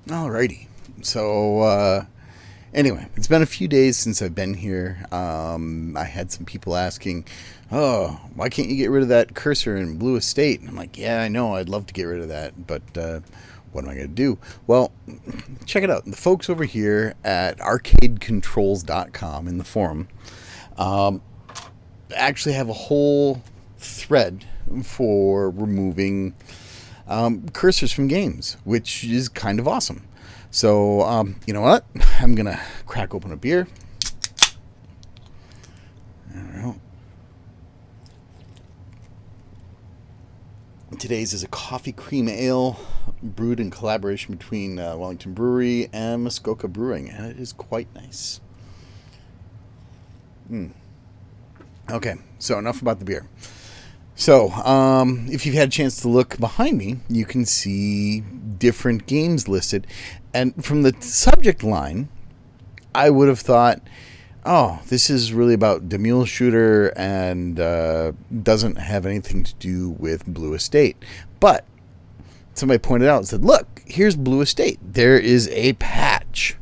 Alrighty. So, anyway, it's been a few days since I've been here. I had some people asking, "Oh, why can't you get rid of that cursor in Blue Estate?" And I'm like, "Yeah, I know. I'd love to get rid of that, but what am I going to do?" Well, check it out. The folks over here at arcadecontrols.com in the forum actually have a whole thread for removing cursors from games, which is kind of awesome. So, you know what? I'm going to crack open a beer. Today's is a coffee cream ale brewed in collaboration between Wellington Brewery and Muskoka Brewing, and it is quite nice. Okay, so enough about the beer. So, if you've had a chance to look behind me, you can see different games listed. And from the subject line, I would have thought, oh, this is really about the mule shooter and doesn't have anything to do with Blue Estate. But somebody pointed out and said, look, here's Blue Estate. There is a patch.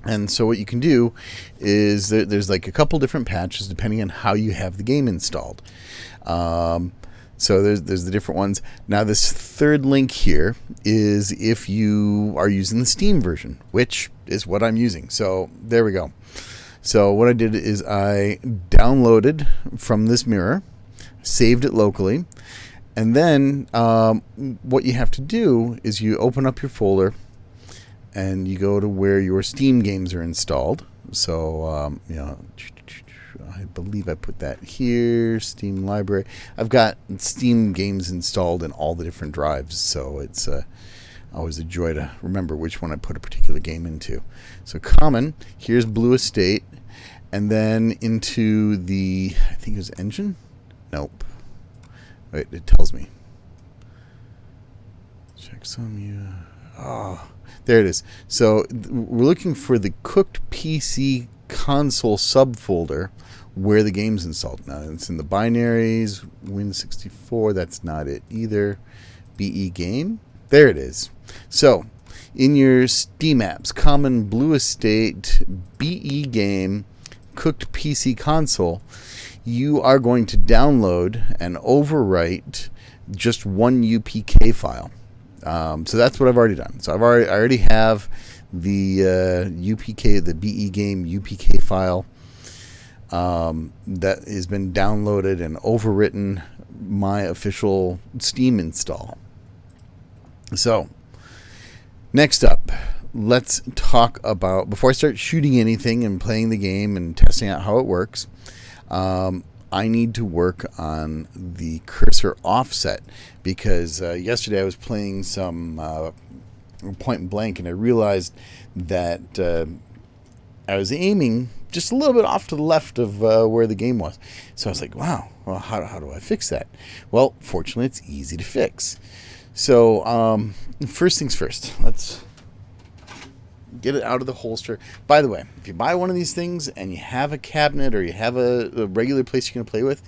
And so what you can do is there's like a couple different patches depending on how you have the game installed. So there's the different ones. Now this third link here is if you are using the Steam version, which is what I'm using. So there we go. So what I did is I downloaded from this mirror, saved it locally, and then what you have to do is you open up your folder and you go to where your Steam games are installed. So, I believe I put that here, Steam library. I've got Steam games installed in all the different drives, so it's always a joy to remember which one I put a particular game into. So common, here's Blue Estate, and then into the, I think it was engine? Nope. Wait, it tells me. Check some, oh, there it is. So we're looking for the cooked PC console subfolder where the game's installed. Now it's in the binaries, Win64, that's not it either. BE game, there it is. So in your Steam apps, common Blue Estate, BE game, cooked PC console, you are going to download and overwrite just one UPK file. So that's what I've already done. So I already have the UPK, the BE game UPK file that has been downloaded and overwritten my official Steam install. So next up, let's talk about, before I start shooting anything and playing the game and testing out how it works, I need to work on the cursor offset because yesterday I was playing some point and blank and I realized that I was aiming just a little bit off to the left of where the game was. So I was like, wow, well, how do I fix that? Well, fortunately, it's easy to fix. So first things first, let's get it out of the holster. By the way, if you buy one of these things and you have a cabinet or you have a regular place you're going to play with,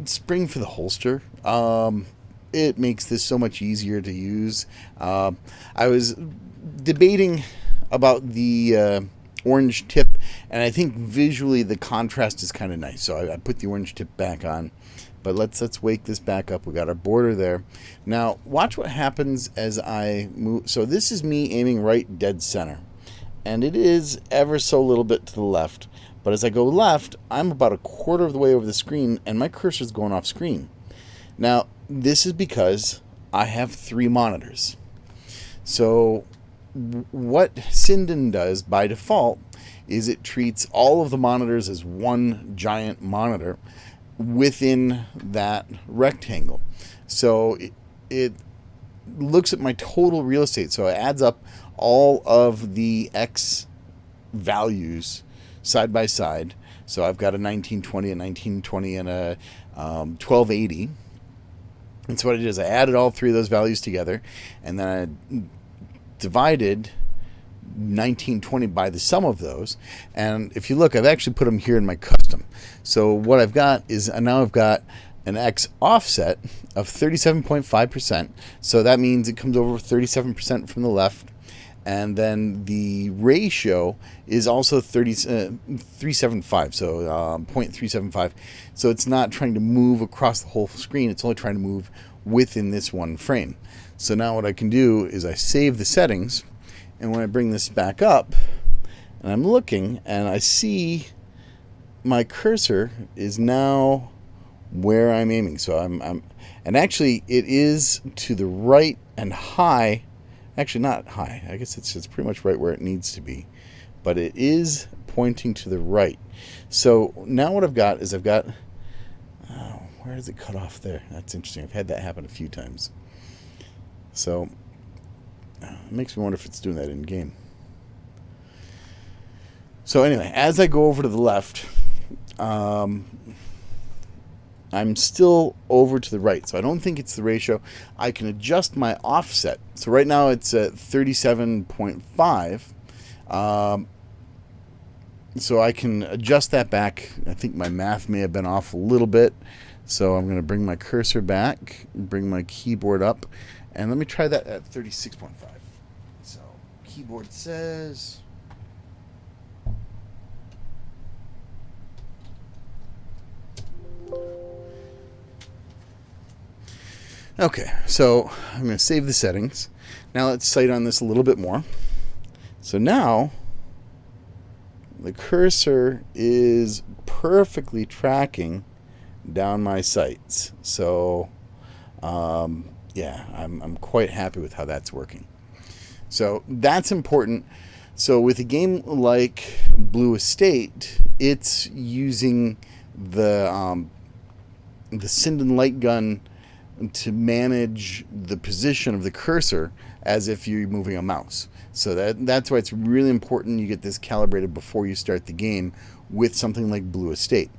spring for the holster. It makes this so much easier to use. I was debating about the orange tip, and I think visually the contrast is kind of nice. So I put the orange tip back on. But let's wake this back up. We got our border there. Now, watch what happens as I move. So this is me aiming right dead center. And it is ever so little bit to the left. But as I go left, I'm about a quarter of the way over the screen, and my cursor's going off screen. Now, this is because I have 3 monitors. So what Sinden does by default is it treats all of the monitors as one giant monitor within that rectangle. So it looks at my total real estate. So it adds up all of the X values side by side. So I've got a 1920, a 1920, and a 1280. And so what I did is I added all 3 of those values together, and then I divided 1920 by the sum of those. And if you look, I've actually put them here in my custom. So what I've got is now I've got an X offset of 37.5%. So that means it comes over 37% from the left And then the ratio is also 375, so 0.375. So it's not trying to move across the whole screen. It's only trying to move within this one frame. So now what I can do is I save the settings, and when I bring this back up, and I'm looking, and I see my cursor is now where I'm aiming. So and actually it is to the right and high. Actually, not high. I guess it's pretty much right where it needs to be, but it is pointing to the right. So now what I've got is where does it cut off there? That's interesting. I've had that happen a few times. So it makes me wonder if it's doing that in game. So anyway, as I go over to the left, I'm still over to the right, so I don't think it's the ratio. I can adjust my offset. So right now it's at 37.5. So I can adjust that back. I think my math may have been off a little bit. So I'm going to bring my cursor back, bring my keyboard up, and let me try that at 36.5. So keyboard says... Okay, so I'm going to save the settings. Now let's sight on this a little bit more. So now the cursor is perfectly tracking down my sights. So yeah, I'm quite happy with how that's working. So that's important. So with a game like Blue Estate, it's using the Sinden light gun to manage the position of the cursor as if you're moving a mouse. So that's why it's really important you get this calibrated before you start the game with something like Blue Estate.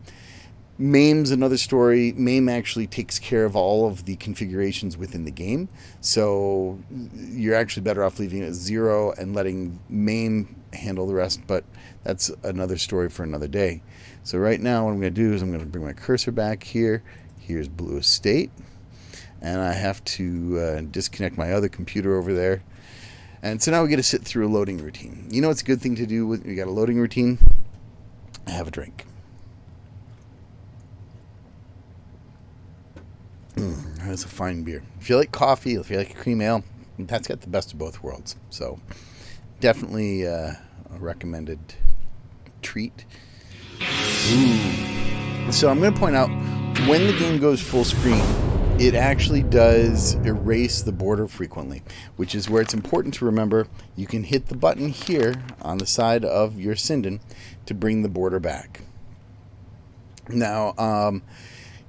MAME's another story. MAME actually takes care of all of the configurations within the game. So you're actually better off leaving it at 0 and letting MAME handle the rest, but that's another story for another day. So right now what I'm going to do is I'm going to bring my cursor back here. Here's Blue Estate. And I have to disconnect my other computer over there. And so now we get to sit through a loading routine. You know what's a good thing to do when you got a loading routine? Have a drink. That's a fine beer. If you like coffee, if you like a cream ale, that's got the best of both worlds. So definitely a recommended treat. So I'm going to point out, when the game goes full screen, it actually does erase the border frequently, which is where it's important to remember you can hit the button here on the side of your Sinden to bring the border back. Now,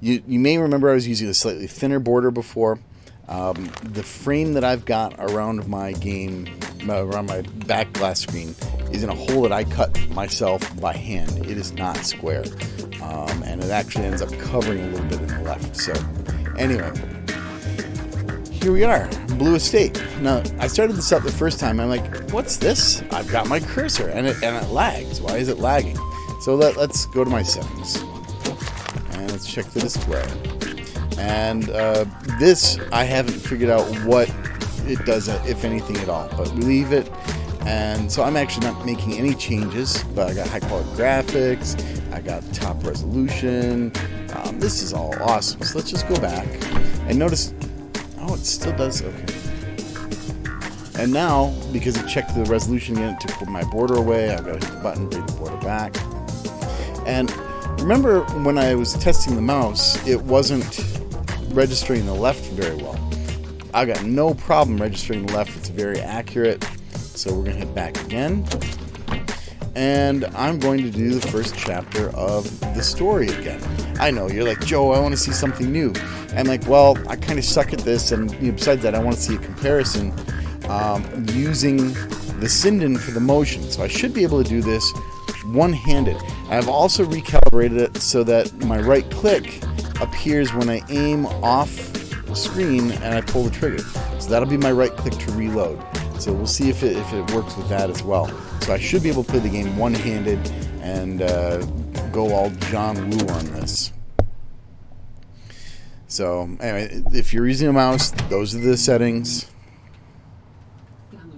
you may remember I was using a slightly thinner border before. The frame that I've got around my game, around my back glass screen, is in a hole that I cut myself by hand. It is not square, and it actually ends up covering a little bit in the left. So anyway, here we are, Blue Estate. Now, I started this up the first time. I'm like, what's this? I've got my cursor, and it lags. Why is it lagging? So let's go to my settings, and let's check the display. And this, I haven't figured out what it does, if anything at all, but we leave it. And so I'm actually not making any changes, but I got high quality graphics, I got top resolution. This is all awesome. So let's just go back and notice, oh, it still does, okay. And now, because it checked the resolution again, it took my border away, I've got to hit the button, bring the border back. And remember when I was testing the mouse, it wasn't registering the left very well. I got no problem registering the left. It's very accurate. So we're going to hit back again. And I'm going to do the first chapter of the story again. I know, you're like, Joe, I want to see something new. I'm like, well, I kind of suck at this. And besides that, I want to see a comparison using the Sinden for the motion. So I should be able to do this one-handed. I've also recalibrated it so that my right click appears when I aim off screen and I pull the trigger. So that'll be my right click to reload. So we'll see if it works with that as well. So I should be able to play the game one-handed and go all John Woo on this. So anyway, if you're using a mouse, those are the settings.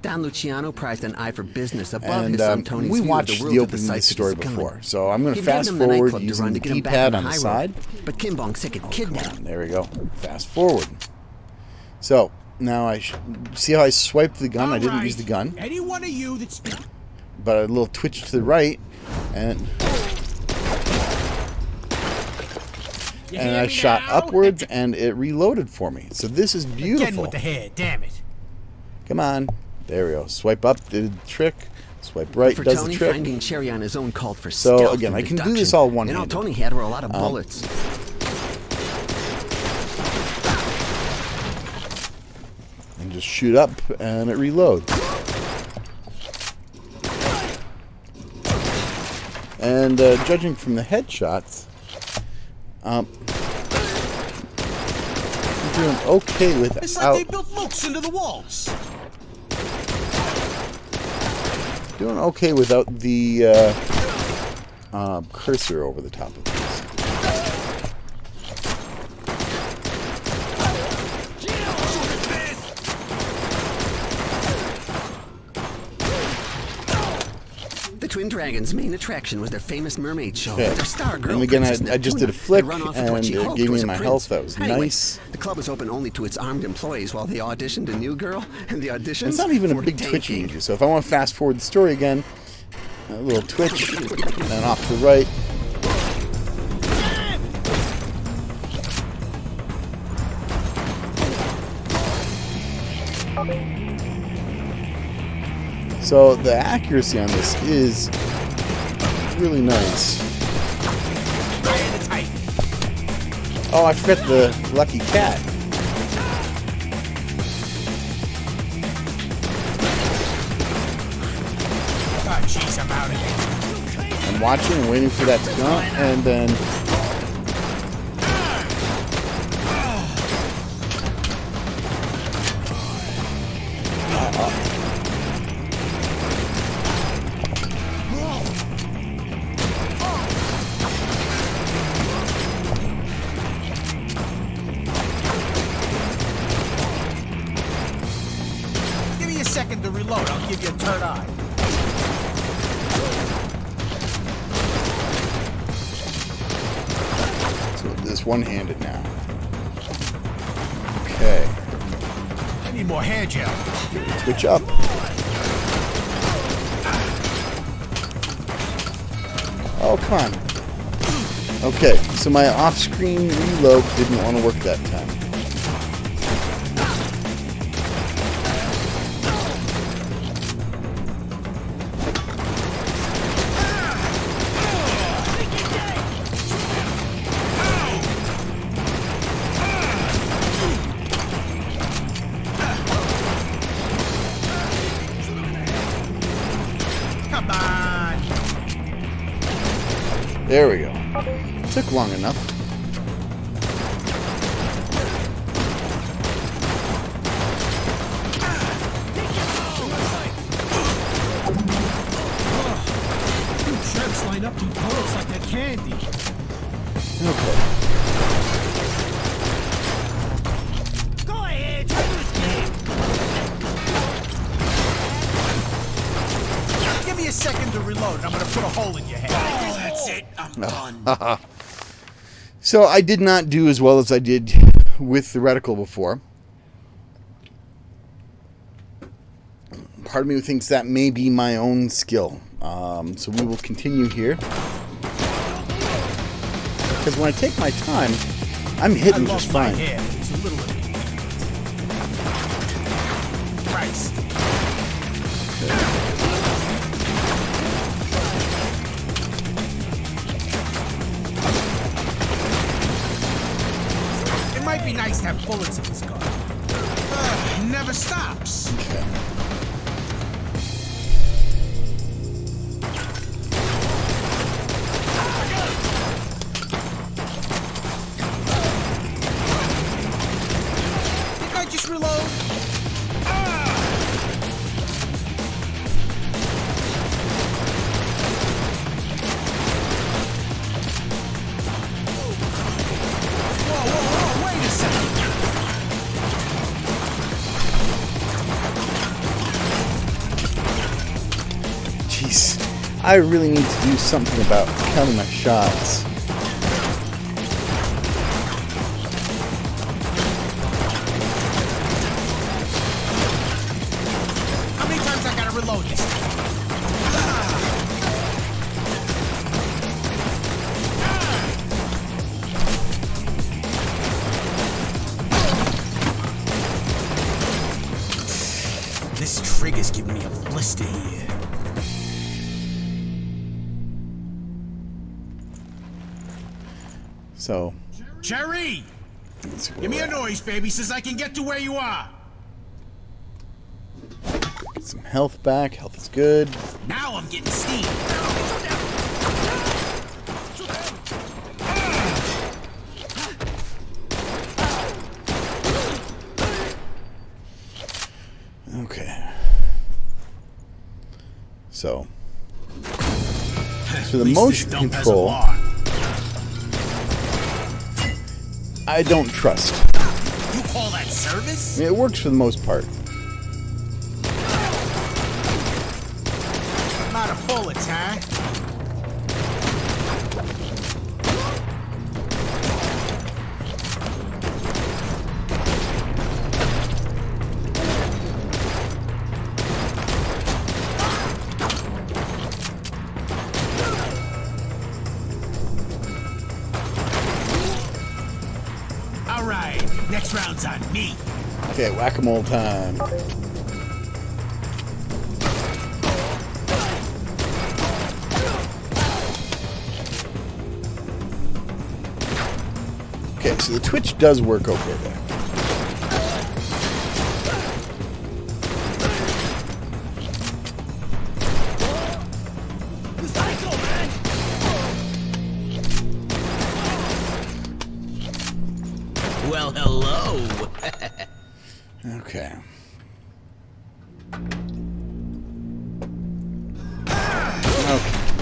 Don Luciano prized an eye for business above And his son Tony's we view watched of the world the to the opening of sights this of his story gun. before, so I'm going to He'd given fast him the forward nightclub to using run the to get him back on D-pad the on the high side. road. But Kim Bong sick had kidnapped him. There we go. Fast forward. So now I see how I swiped the gun. I didn't use the gun. Any one of you that's But a little twitch to the right, and I shot upwards, and it reloaded for me. So this is beautiful. Again with the hair, damn it. Come on. There we go. Swipe up, did the trick. Swipe right, For does Tony, the trick. finding Sherry on his own called for So, stealth again, and I can do deduction. this all And one-handed. all Tony had were a lot of bullets. And just shoot up, and it reloads. And judging from the headshots, I'm doing okay without... It's like they built loops into the walls. Doing okay without the cursor over the top of this. The Twin Dragons' main attraction was their famous mermaid show. Okay. Their star girl, And again, Princess I just Neptuna, did a flick, had run off with what and she it hoped gave me was a my prince. health. That was Anyway, nice. The club was open only to its armed employees while they auditioned a new girl, and the auditions It's not even a were big tanking. twitch emoji, so if I want to fast forward the story again, a little twitch, and off to the right. So the accuracy on this is really nice. Oh, I forgot the lucky cat. Oh, jeez, I'm out of here. I'm watching and waiting for that to go, and then Give me a second to reload. I'll give you a third eye. so this one-handed now. Okay, I need more hair gel. switch up. Oh, come on. Okay, so my off-screen reload didn't want to work that time. Come on. There we go. Took long enough. Shrimps line up to bullets like they're candy. Okay. Go ahead, try to escape. Give me a second to reload, and I'm gonna put a hole in your head. Oh, that's it. I'm done. So I did not do as well as I did with the reticle before. Part of me thinks that may be my own skill. So we will continue here. Because when I take my time, I'm hitting just my fine. hair. It's a little... Christ. It might be nice to have bullets in this gun. Never stops. Okay. Think I just reload? Whoa, wait a second. I really need to do something about counting my shots. How many times I gotta reload this? This trigger's giving me a blister here. So, Jerry! let's see where Give me we're a at. noise, baby, says I can get to where you are. Get some health back. Health is good. Now I'm getting steam. Okay. So the At least motion this dump has a control, bar. I don't trust. You call that service? I mean, it works for the most part. I'm out of bullets, huh? All right, next round's on me. Okay, whack-a-mole time. Okay, so the twitch does work okay there. Well, hello. Okay. Okay.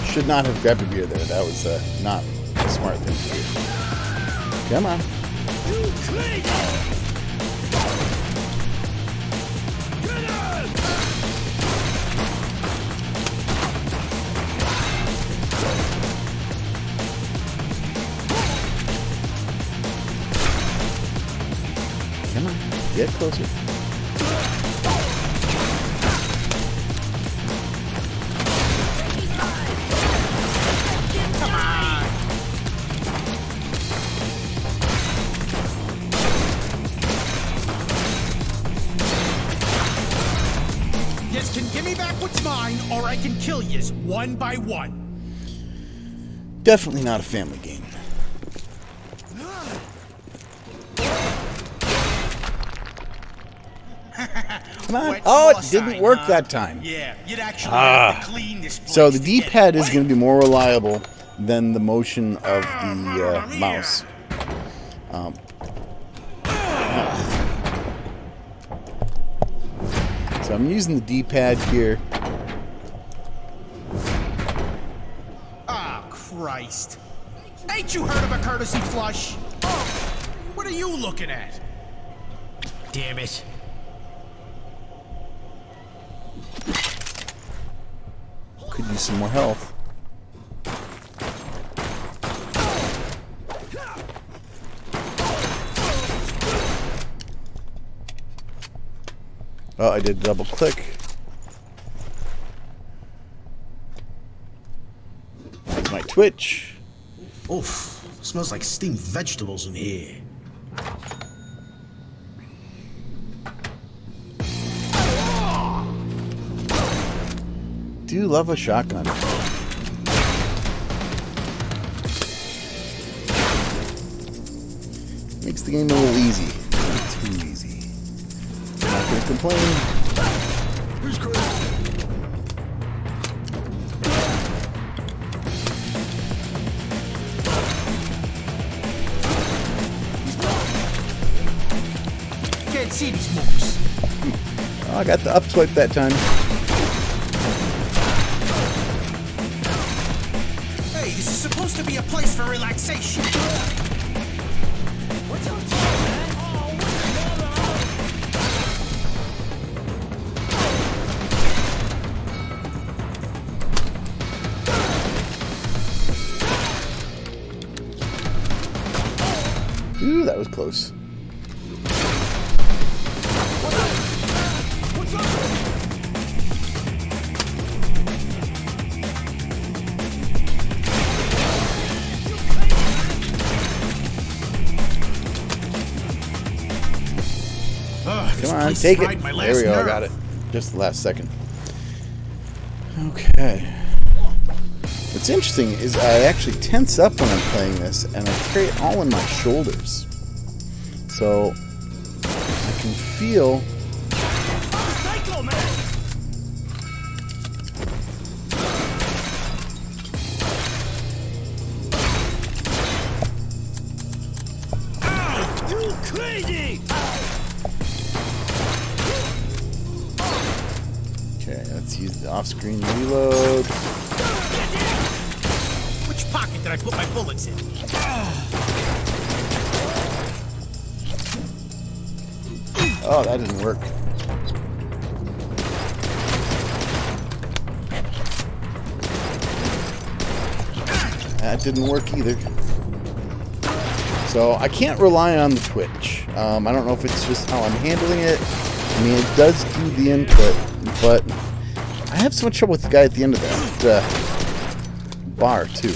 Should not have grabbed a beer there. That was not a smart thing to do. Come on. Come on. Get closer. Yous can give me back what's mine, or I can kill yous one by one. Definitely not a family game. Come on. Wet Oh, it floor didn't sign, work huh? that time. Yeah, you'd actually have to clean this place. So the to get D-pad is wet. going to be more reliable than the motion of the Mamma mia. mouse. So I'm using the D-pad here. Ah, Christ. Ain't you heard of a courtesy flush? Oh, what are you looking at? Damn it. Could use some more health. Oh, I did double click. There's my Twitch. Oof, smells like steamed vegetables in here. Do love a shotgun. Makes the game a little easy. Not too easy. I'm not gonna complain. Who's crazy? Can't see these moves. Oh, I got the up swipe that time. Hey, this is supposed to be a place for relaxation. What's up, man? that was close. Come on, take it. There we go, I got it. Just the last second. Okay. What's interesting is I actually tense up when I'm playing this, and I carry it all in my shoulders. So I can feel. Ow! You crazy! Okay, let's use the off-screen reload. Which pocket did I put my bullets in? Oh, that didn't work. That didn't work either. So I can't rely on the Twitch. I don't know if it's just how I'm handling it. I mean, it does do the input, but I have so much trouble with the guy at the end of that bar, too.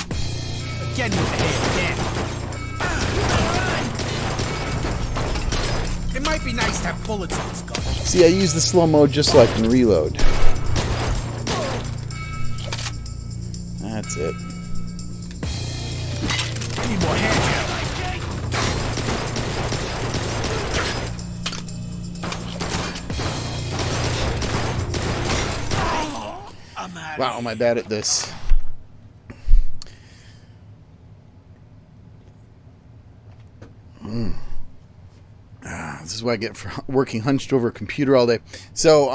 Get in the head, damn. It might be nice to have bullets in this gun. See, I use the slow mode just so I can reload. That's it. Need more hand gel. Wow, am I bad at this? This is what I get for working hunched over a computer all day. So,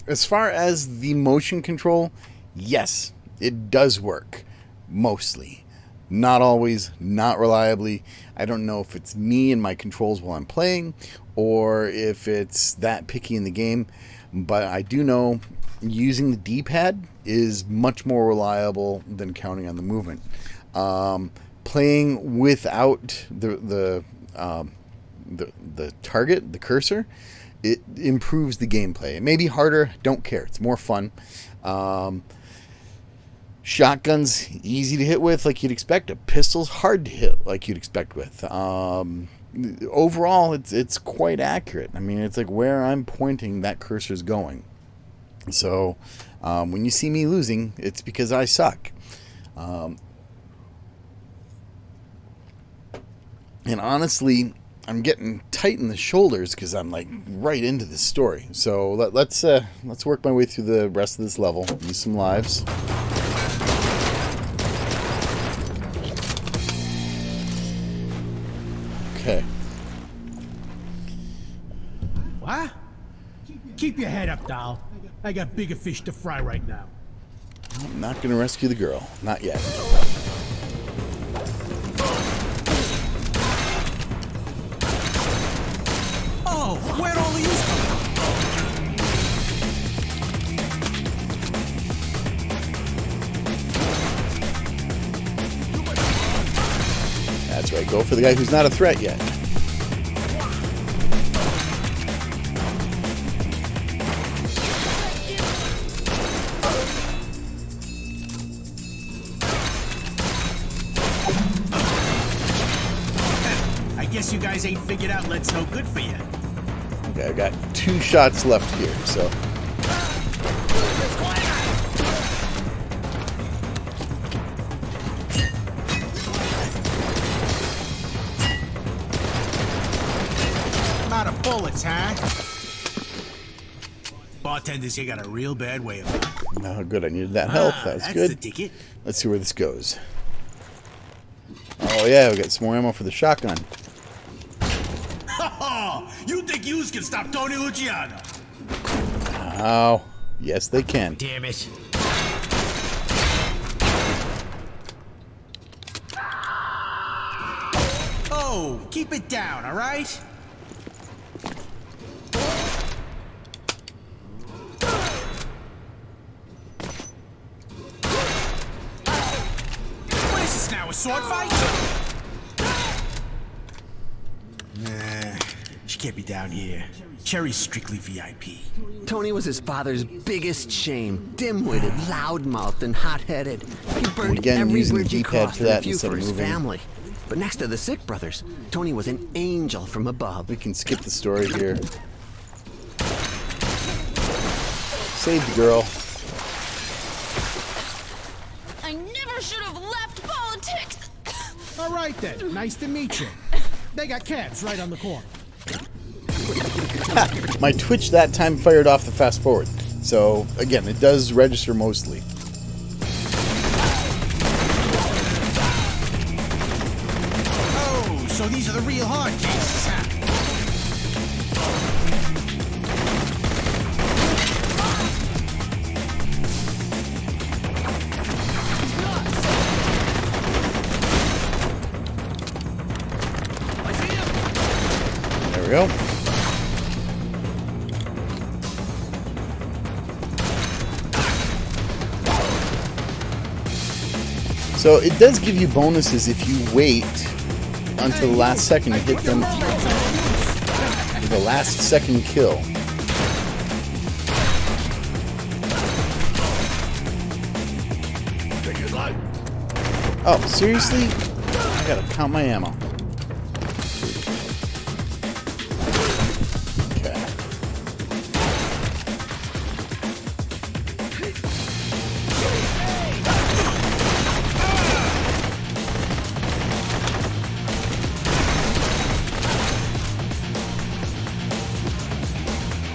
as far as the motion control, yes, it does work. Mostly. Not always, not reliably. I don't know if it's me and my controls while I'm playing, or if it's that picky in the game. But I do know using the D-pad is much more reliable than counting on the movement. Playing without the target, the cursor, it improves the gameplay. It may be harder, don't care. It's more fun. Shotgun's easy to hit with like you'd expect. A pistol's hard to hit like you'd expect with. Overall, it's quite accurate. I mean, it's like where I'm pointing, that cursor's going. So when you see me losing, it's because I suck. And honestly, I'm getting tight in the shoulders because I'm like right into this story. So let's work my way through the rest of this level. Use some lives. Okay. What? Keep your head up, doll. I got bigger fish to fry right now. I'm not going to rescue the girl. Not yet. Oh, where'd all of you come? That's right. Go for the guy who's not a threat yet. I guess you guys ain't figured out Let's No Good for you. Okay, I got 2 shots left here, so. I'm out of bullets, huh? Bartenders here got a real bad way of it. Oh, good. I needed that help. That was that's good. the ticket. Let's see where this goes. Oh, yeah, we got some more ammo for the shotgun. You think yous can stop Tony Luciano? Oh, yes, they can. Damn it. Oh, keep it down, all right? What is this now, a sword fight? She can't be down here. Cherry's strictly VIP. Tony was his father's biggest shame. Dim-witted, loudmouthed, and hot-headed. He burned again, every using the bridge he D-pad crossed for and a that few instead for of his moving. family. But next to the Sick brothers, Tony was an angel from above. We can skip the story here. Save the girl. I never should have left politics. All right then. Nice to meet you. They got cabs right on the corner. My Twitch that time fired off the fast forward. So, again, it does register mostly. Oh, so these are the real hard cases, huh? There we go. So it does give you bonuses if you wait until the last second to hit them with the last second kill. Oh, seriously? I gotta count my ammo. Okay.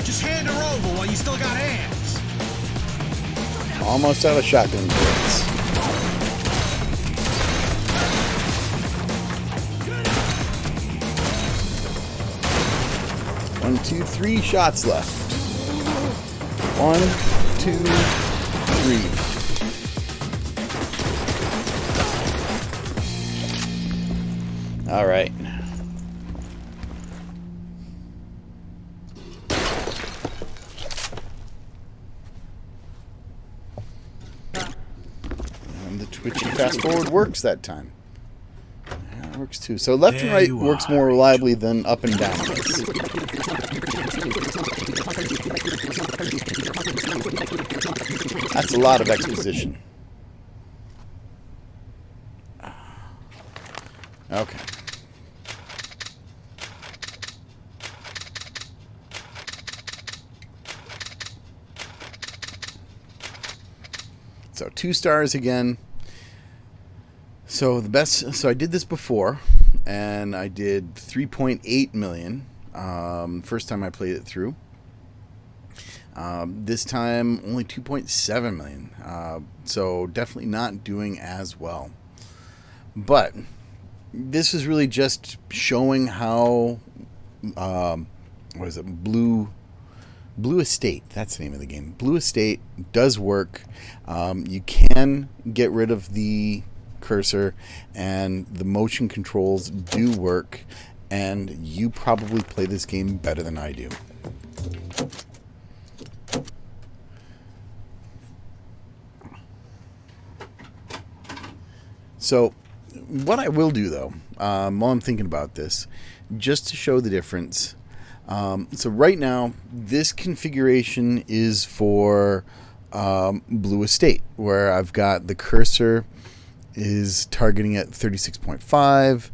Just hand her over while you still got hands. Almost out of shotgun bullets. One, two, three shots left. 1, 2, 3. All right. And the twitchy fast forward works that time. Yeah, it works too. So left and There right you works are. more reliably than up and down does. That's a lot of exposition. Okay. So 2 stars again. So I did this before, and I did 3.8 million. First time I played it through. This time only 2.7 million. So definitely not doing as well. But this is really just showing how what is it? Blue Estate. That's the name of the game. Blue Estate does work. You can get rid of the cursor, and the motion controls do work. And you probably play this game better than I do. So, what I will do though, while I'm thinking about this, just to show the difference. So right now, this configuration is for Blue Estate, where I've got the cursor is targeting at 36.5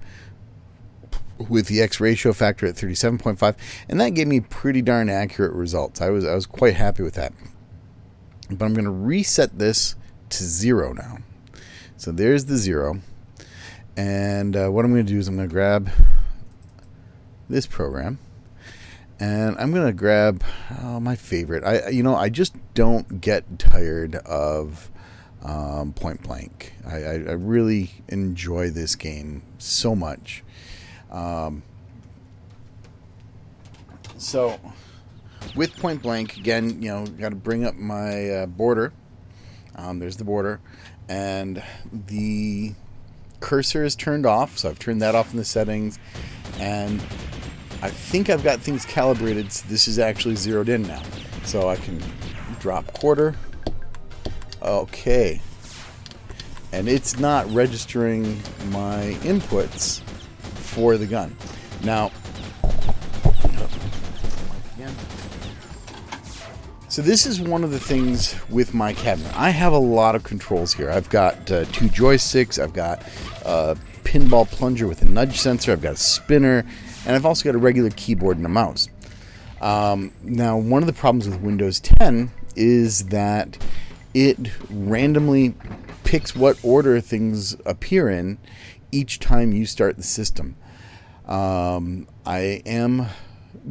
with the X ratio factor at 37.5, and that gave me pretty darn accurate results. I was quite happy with that. But I'm going to reset this to 0 now. So there's the 0. And what I'm going to do is I'm going to grab this program, and I'm going to grab my favorite. I just don't get tired of Point Blank. I really enjoy this game so much. So with Point Blank, again, got to bring up my border. There's the border, and the cursor is turned off, so I've turned that off in the settings, and I think I've got things calibrated, so this is actually zeroed in now. So I can drop quarter. Okay. And it's not registering my inputs for the gun. Now, man. So this is one of the things with my cabinet. I have a lot of controls here. I've got 2 joysticks. I've got a pinball plunger with a nudge sensor. I've got a spinner. And I've also got a regular keyboard and a mouse. Now, one of the problems with Windows 10 is that it randomly picks what order things appear in each time you start the system. I am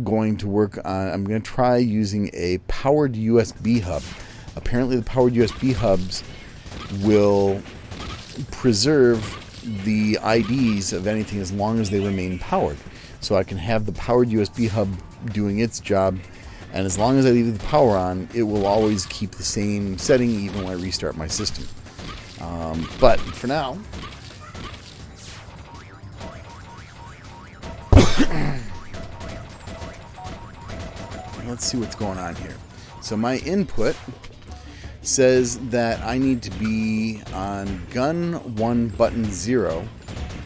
going to work on, I'm going to try using a powered USB hub. Apparently the powered USB hubs will preserve the IDs of anything as long as they remain powered. So I can have the powered USB hub doing its job, and as long as I leave the power on, it will always keep the same setting even when I restart my system. But for now, let's see what's going on here. So my input says that I need to be on gun 1 button 0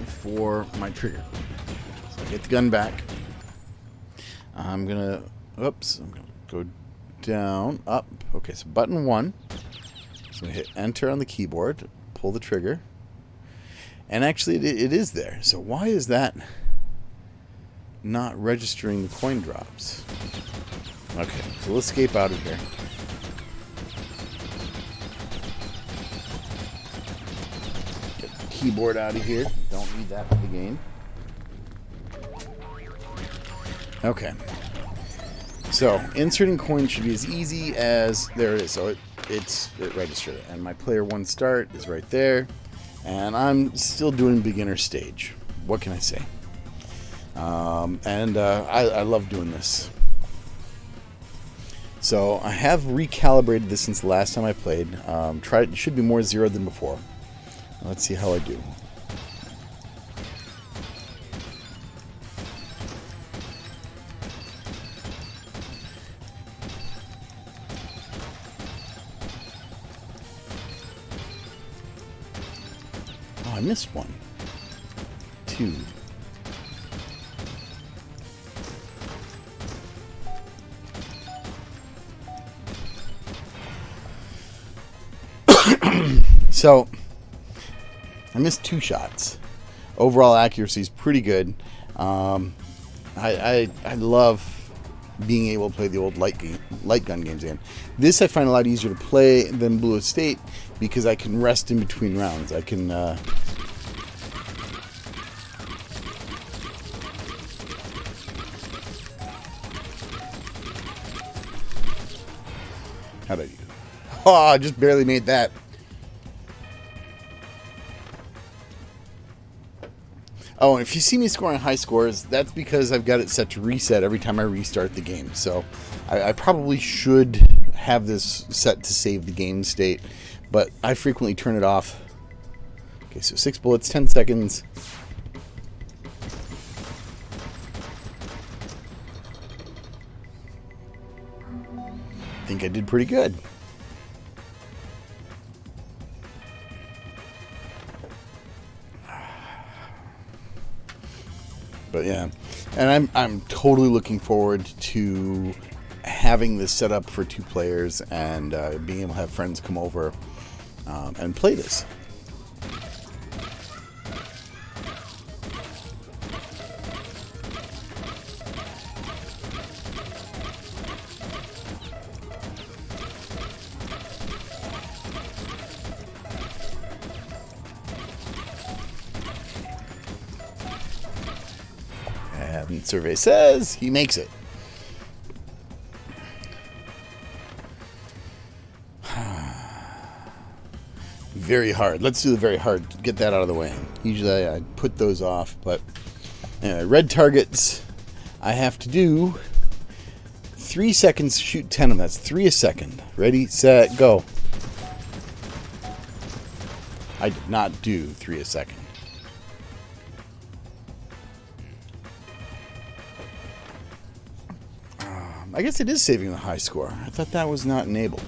for my trigger. So I get the gun back. I'm gonna go down, up. Okay, so button 1. So I hit enter on the keyboard, pull the trigger, and actually it is there. So why is that not registering the coin drops? Okay, so we'll escape out of here. Get the keyboard out of here. Don't need that for the game. Okay. So, inserting coins should be as easy as... There it is. So it registered it. And my player 1 start is right there. And I'm still doing beginner stage. What can I say? I love doing this. So I have recalibrated this since the last time I played. It should be more zeroed than before. Let's see how I do. Oh, I missed one. 2. So, I missed 2 shots. Overall accuracy is pretty good. I love being able to play the old light gun games again. This I find a lot easier to play than Blue Estate because I can rest in between rounds. I can... How'd I do? Oh, I just barely made that. Oh, and if you see me scoring high scores, that's because I've got it set to reset every time I restart the game. So I probably should have this set to save the game state, but I frequently turn it off. Okay, so 6 bullets, 10 seconds. I think I did pretty good. But yeah, and I'm totally looking forward to having this set up for 2 players and being able to have friends come over and play this. And survey says he makes it. Very hard. Let's do the very hard. Get that out of the way. Usually I put those off, but anyway, red targets. I have to do 3 seconds to shoot 10 of them. That's 3 a second. Ready, set, go. I did not do 3 a second. I guess it is saving the high score. I thought that was not enabled.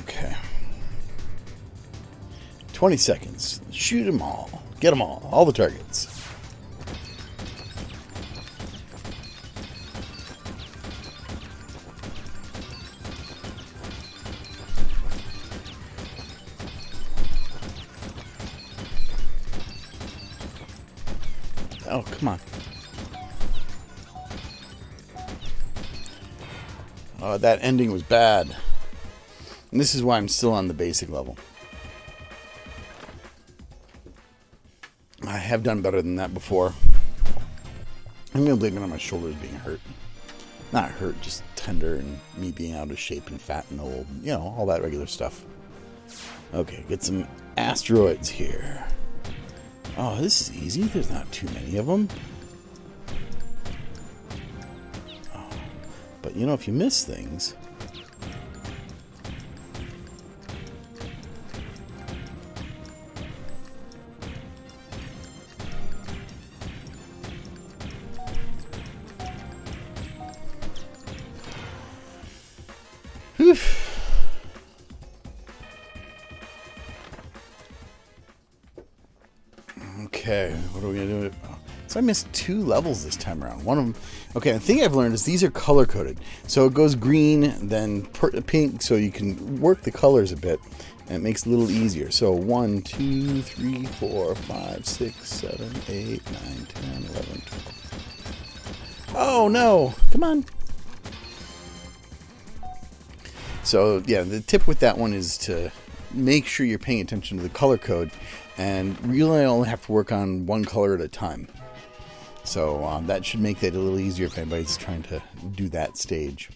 Okay. 20 seconds. Shoot them all. Get them all. All the targets. Oh, come on. Oh, that ending was bad. And this is why I'm still on the basic level. I have done better than that before. I'm going to blame it on my shoulders being hurt. Not hurt, just tender and me being out of shape and fat and old. You know, all that regular stuff. Okay, get some asteroids here. Oh, this is easy. There's not too many of them. Oh, but you know, if you miss things... Whew. Okay, what are we going to do? Oh, so I missed 2 levels this time around. One of them... Okay, the thing I've learned is these are color-coded. So it goes green, then pink, so you can work the colors a bit, and it makes it a little easier. So 1, 2, 3, 4, 5, 6, 7, 8, 9, 10, 11, 12. Oh, no! Come on! So, yeah, the tip with that one is to make sure you're paying attention to the color code and really only have to work on one color at a time. So that should make that a little easier if anybody's trying to do that stage.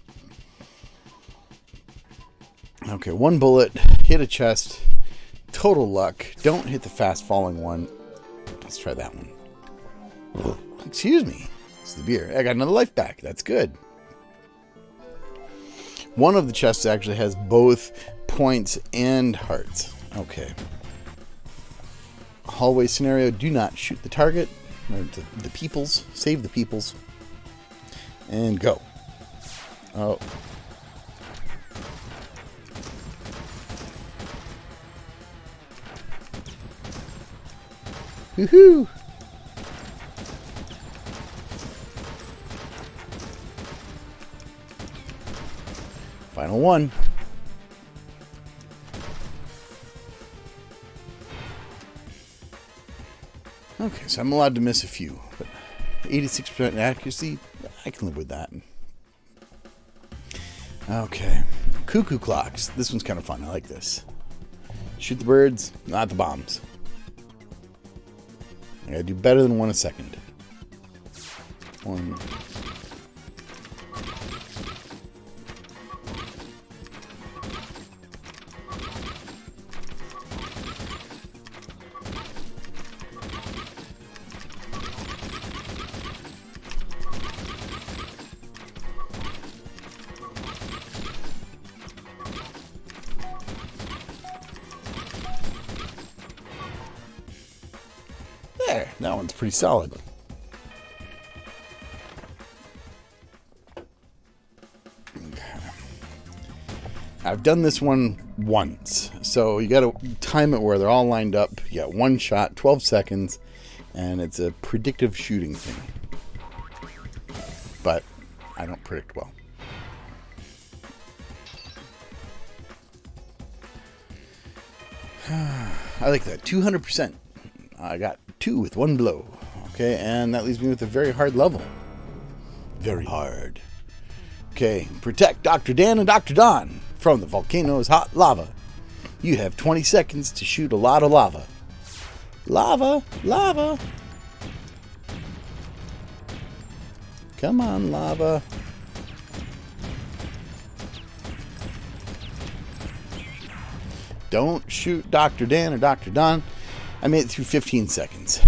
Okay, 1 bullet, hit a chest, total luck. Don't hit the fast falling one. Let's try that one. Excuse me, it's the beer. I got another life back, that's good. One of the chests actually has both points and hearts. Okay. Hallway scenario. Do not shoot the target. Or the peoples. Save the peoples. And go. Oh. Woohoo! Final one. Okay, so I'm allowed to miss a few, but 86% accuracy, I can live with that. Okay, cuckoo clocks. This one's kind of fun. I like this. Shoot the birds, not the bombs. I gotta do better than 1 a second. 1. There, that one's pretty solid. Okay. I've done this one once, so you got to time it where they're all lined up. You got 1 shot, 12 seconds, and it's a predictive shooting thing. But I don't predict well. I like that. 200%. I got 2 with 1 blow. Okay, and that leaves me with a very hard level. Very hard. Okay, protect Dr. Dan and Dr. Don from the volcano's hot lava. You have 20 seconds to shoot a lot of lava. Lava! Lava! Come on, lava. Don't shoot Dr. Dan or Dr. Don. I made it through 15 seconds.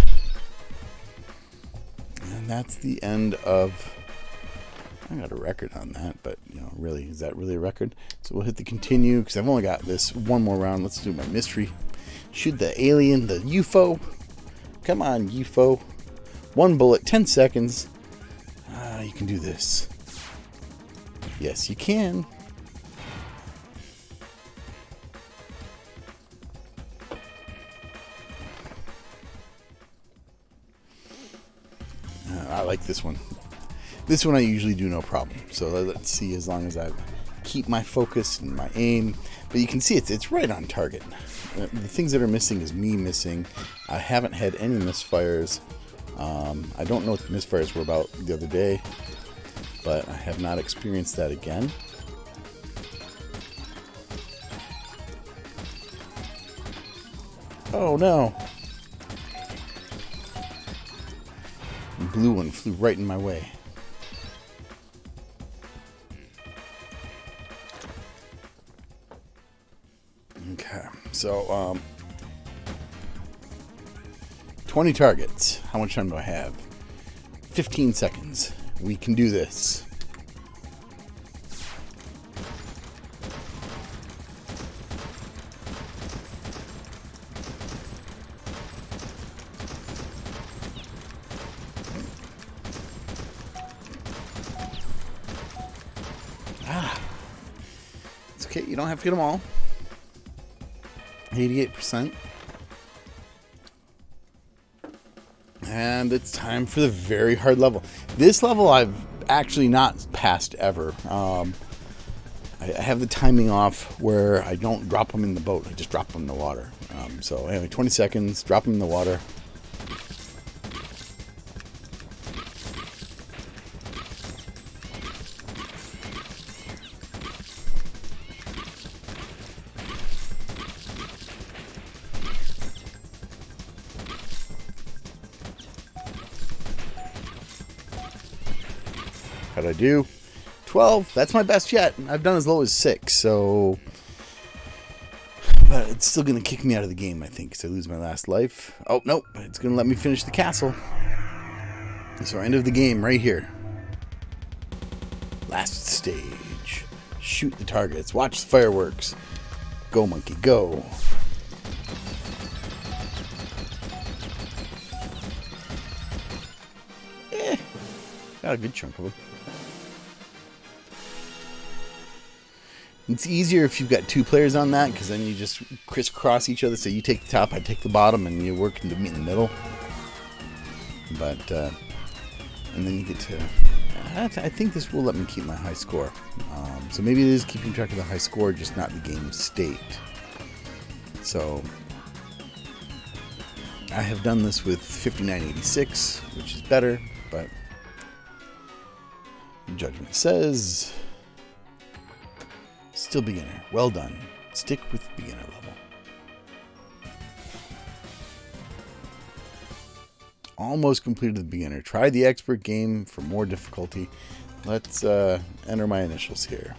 And that's the end of... I got a record on that, but, you know, really, is that really a record? So we'll hit the continue, because I've only got this one more round. Let's do my mystery. Shoot the alien, the UFO. Come on, UFO. 1 bullet, 10 seconds. You can do this. Yes, you can. I like this one. This one I usually do no problem. So let's see, as long as I keep my focus and my aim. But you can see it's right on target. The things that are missing is me missing. I haven't had any misfires. I don't know what the misfires were about the other day, but I have not experienced that again. Oh no! The blue one flew right in my way. Okay, so 20 targets. How much time do I have? 15 seconds. We can do this. It's okay. You don't have to get them all. 88%. And it's time for the very hard level. This level I've actually not passed ever. I have the timing off where I don't drop them in the boat. I just drop them in the water. So anyway, 20 seconds, drop them in the water. How'd I do? 12. That's my best yet. I've done as low as 6, so... But it's still going to kick me out of the game, I think, because I lose my last life. Oh, nope. It's going to let me finish the castle. So end of the game right here. Last stage. Shoot the targets. Watch the fireworks. Go, monkey, go. Got a good chunk of them. It's easier if you've got 2 players on that, because then you just crisscross each other. So you take the top, I take the bottom, and you work to meet in the middle. But, and then you get to... I think this will let me keep my high score. So maybe it is keeping track of the high score, just not the game state. So I have done this with 5986, which is better, but judgment says still beginner. Well done. Stick with beginner level. Almost completed the beginner. Try the expert game for more difficulty. Let's enter my initials here.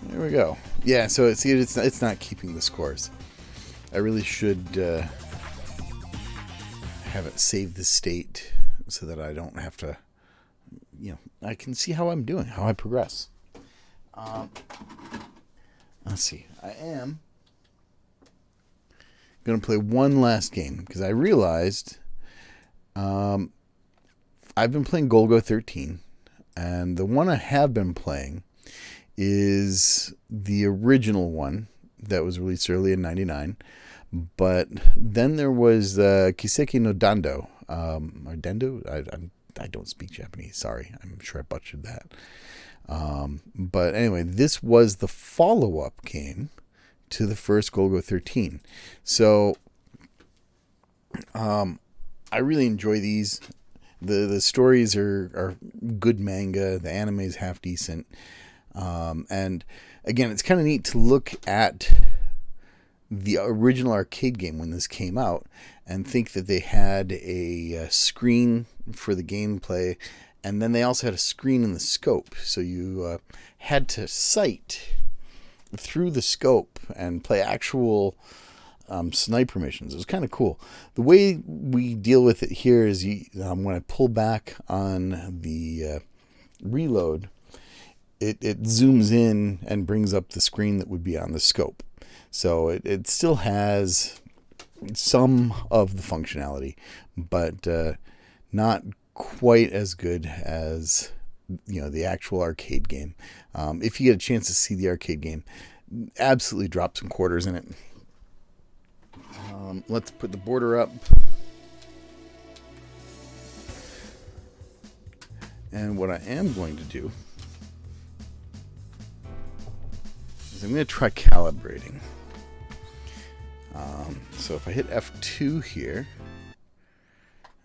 There we go. Yeah, so it's not keeping the scores. I really should have it save the state so that I don't have to, I can see how I'm doing, how I progress. Let's see. I am going to play one last game because I realized I've been playing Golgo 13, and the one I have been playing is the original one that was released early in 99. But then there was Kiseki no Dando. Or Dendo? I don't speak Japanese. Sorry. I'm sure I butchered that. But anyway, this was the follow-up game to the first Golgo 13. So I really enjoy these. The stories are good manga. The anime is half decent. And again, it's kind of neat to look at the original arcade game when this came out and think that they had a screen for the gameplay, and then they also had a screen in the scope, so you had to sight through the scope and play actual sniper missions. It was kind of cool. The way we deal with it here is when I pull back on the reload, it zooms in and brings up the screen that would be on the scope. So it still has some of the functionality, but not quite as good as the actual arcade game. If you get a chance to see the arcade game, absolutely drop some quarters in it. Let's put the border up. And what I am going to do is I'm going to try calibrating. So if I hit F2 here,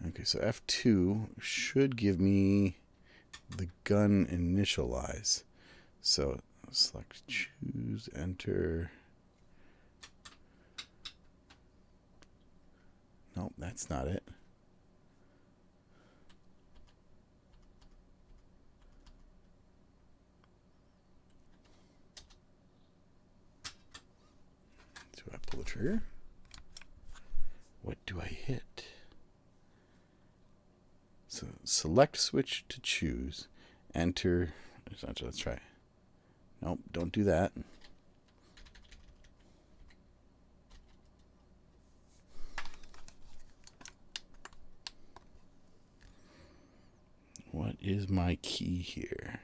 okay, so F2 should give me the gun initialize. So select, choose, enter. Nope, that's not it. Do I pull the trigger? What do I hit? So select switch to choose. Enter. Let's try. Nope, don't do that. What is my key here?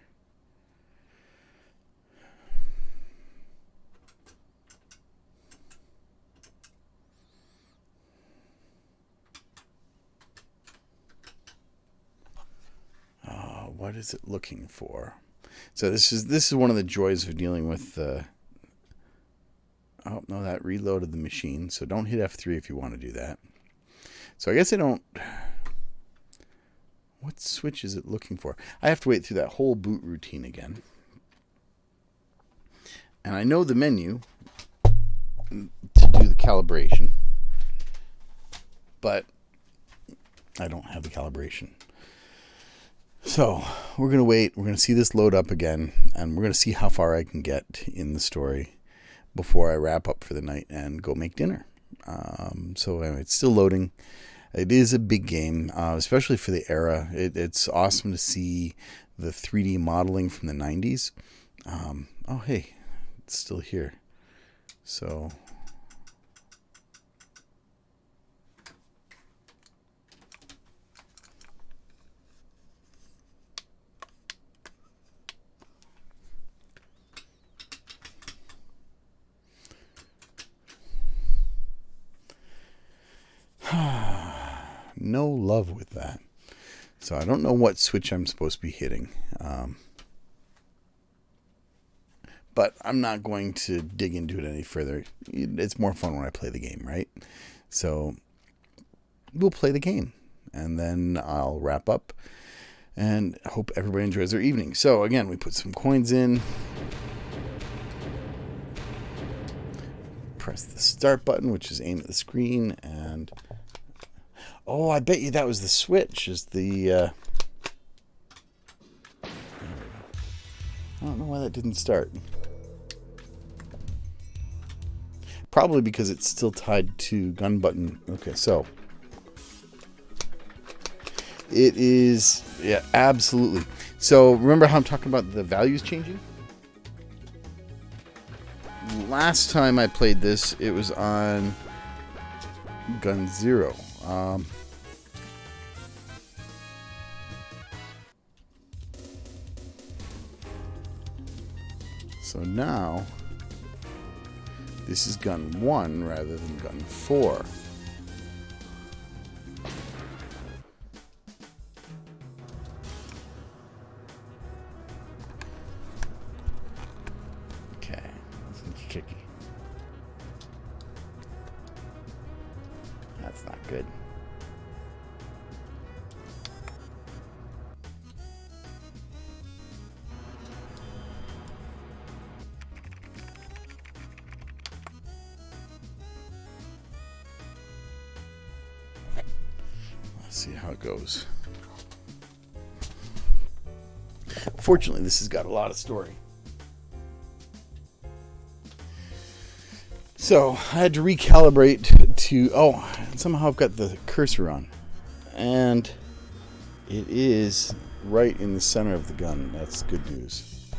What is it looking for? So this is one of the joys of dealing with oh no, that reloaded the machine. So don't hit F3 if you want to do that. So I guess I don't. What switch is it looking for? I have to wait through that whole boot routine again. And I know the menu to do the calibration, but I don't have the calibration. So we're going to wait. We're going to see this load up again, and we're going to see how far I can get in the story before I wrap up for the night and go make dinner. So anyway, it's still loading. It is a big game, especially for the era. It's awesome to see the 3D modeling from the 90s. Oh, hey, it's still here. So no love with that. So I don't know what switch I'm supposed to be hitting. But I'm not going to dig into it any further. It's more fun when I play the game, right? So we'll play the game, and then I'll wrap up, and hope everybody enjoys their evening. So again, we put some coins in. Press the start button, which is aim at the screen, and oh, I bet you that was the switch. Is the I don't know why that didn't start. Probably because it's still tied to gun button. Okay, so it is, yeah, absolutely. So remember how I'm talking about the values changing? Last time I played this, it was on gun 0. So now this is gun 1 rather than gun 4. Okay, this is tricky. That's not good. See how it goes. Fortunately, this has got a lot of story. So I had to recalibrate to, oh, somehow I've got the cursor on, and it is right in the center of the gun. That's good news.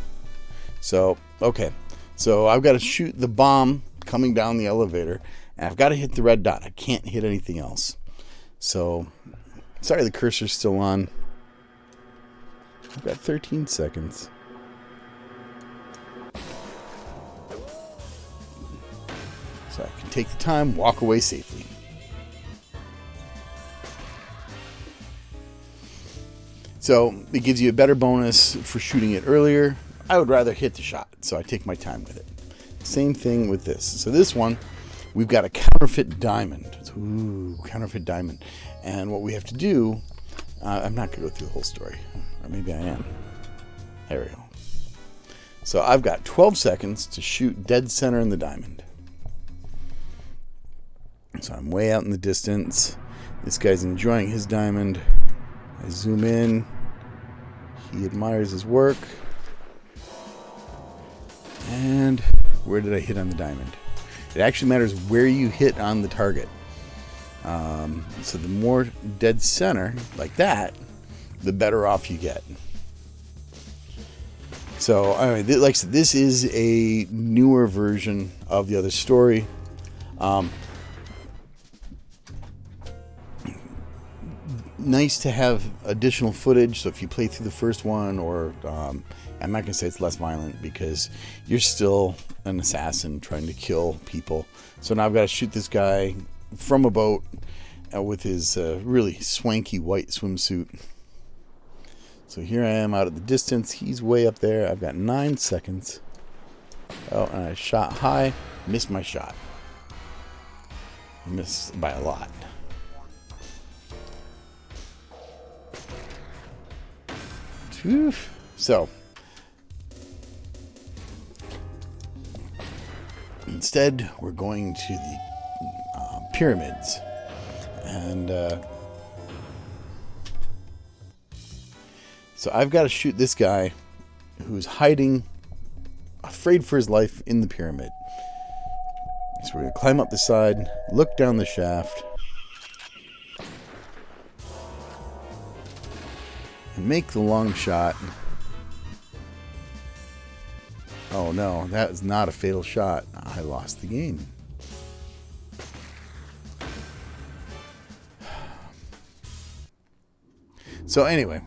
So, okay. So I've got to shoot the bomb coming down the elevator, and I've got to hit the red dot. I can't hit anything else. So, sorry the cursor's still on. I've got 13 seconds. So I can take the time, walk away safely. So it gives you a better bonus for shooting it earlier. I would rather hit the shot, so I take my time with it. Same thing with this. So this one, we've got a counterfeit diamond. Ooh, counterfeit diamond. And what we have to do, I'm not going to go through the whole story. Or maybe I am. There we go. So I've got 12 seconds to shoot dead center in the diamond. So I'm way out in the distance. This guy's enjoying his diamond. I zoom in. He admires his work. And where did I hit on the diamond? It actually matters where you hit on the target. So the more dead center, like that, the better off you get. So, anyway, like I said, this is a newer version of the other story. Nice to have additional footage. So if you play through the first one, or I'm not going to say it's less violent, because you're still an assassin trying to kill people. So now I've got to shoot this guy from a boat with his really swanky white swimsuit. So here I am out at the distance. He's way up there. I've got 9 seconds. Oh, and I shot high. Missed my shot. I missed by a lot. So instead, we're going to the pyramids, and so I've got to shoot this guy who's hiding, afraid for his life, in the pyramid. So we're going to climb up the side, look down the shaft, and make the long shot. Oh no, that is not a fatal shot. I lost the game. So anyway,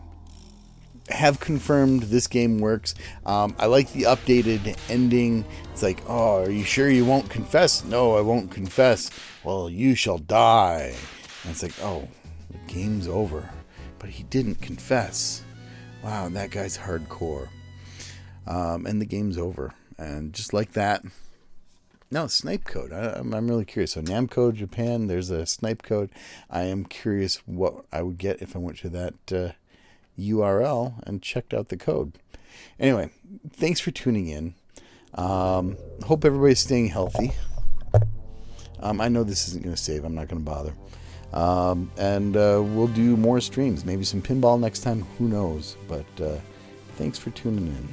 have confirmed this game works. I like the updated ending. It's like, oh, are you sure you won't confess? No, I won't confess. Well, you shall die. And it's like, oh, the game's over. But he didn't confess. Wow, that guy's hardcore. And the game's over. And just like that. No, snipe code. I'm really curious. So Namco Japan, there's a snipe code. I am curious what I would get if I went to that URL and checked out the code. Anyway, thanks for tuning in. Hope everybody's staying healthy. I know this isn't going to save. I'm not going to bother. And we'll do more streams. Maybe some pinball next time. Who knows? But thanks for tuning in.